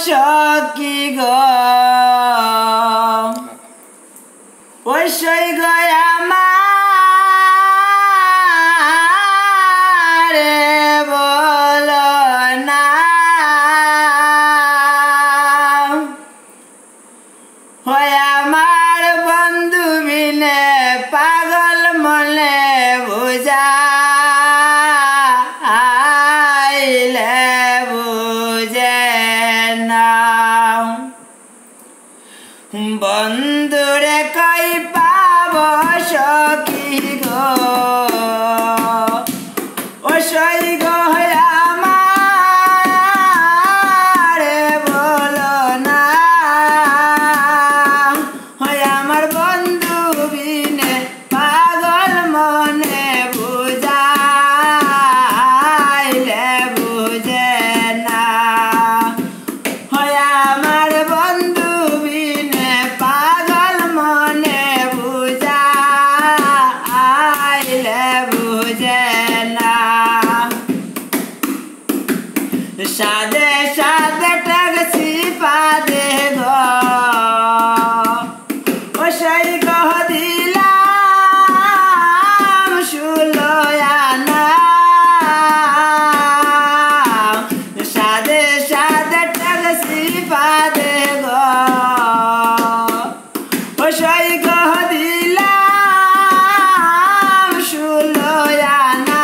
সখী গো ওই সই গয়া মারে বলো না হয় আমার বন্ধু বিনে পাগল মনে বুঝা আইলে বুঝে না বন্ধুরে কই পাব সখী গো ও সই গো আমারে বলো না হয় আমার বন্ধু বিনে পাগল মনে বুঝাইলে বুঝে না হয় আমার বন্ধু বিনে পাগল মনে বুঝাইলে বুঝে না সাদে সাদে ট্যাক্সি পাদে গো ও সেই গহ দিলাম সুলয়ানা সাদে সাদে ট্যাক্সি পাদে গো ও সেই গহ দিলাম সুলয়ানা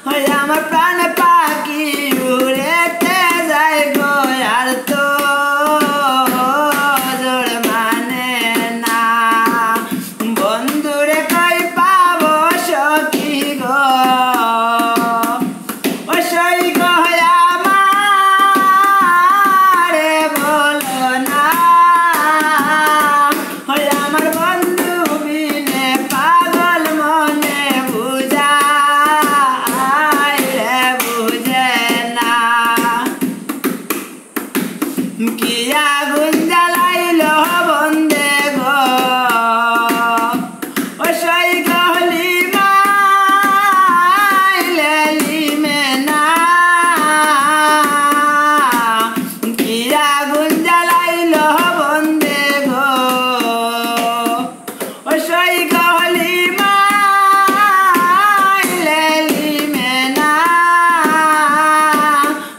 হয় আমার প্রাণ পাখি উড়েতে যায় গো আর তো জোর মানে না বন্ধুরে কই পাব সখী গো ও সই গো আমারে বলো না হয় আমার বন্ধু বিনে পাগল মনে বুঝাইলে বুঝে না কিয়া গুঞ্জালাইল বন্দে গো ও সই গহলি মাইলে লিমে না কিয়া গুঞ্জালাইল বন্দে গো ও সই গহলি মাইলে লিমে না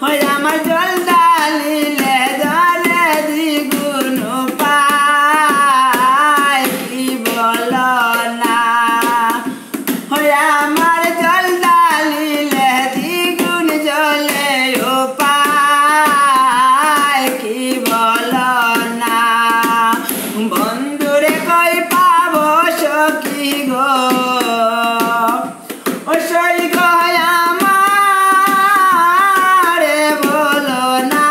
হয় আমার জল ডালিলে জলে দ্বিগুণ পাই কি বলো না হয় আমার জল ডালিলে দ্বিগুণ জলে পাই কি বলো না বন্ধুরে কই পাব সখী গো ও সই গো আমারে বলো না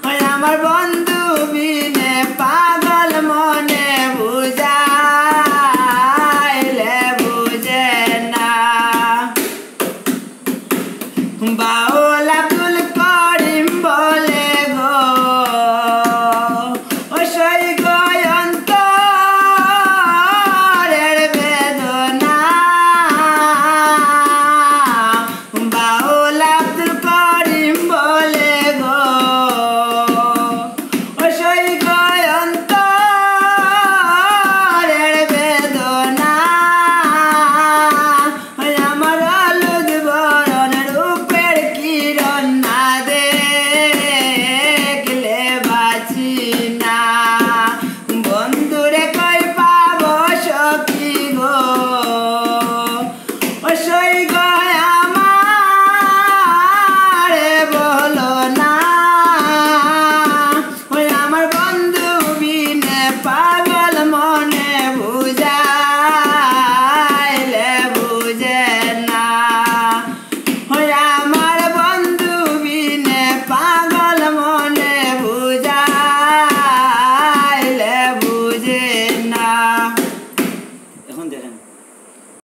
হয় আমার বন্ধু বিনে পাগল মনে বুঝাইলে বুঝে না বাউলা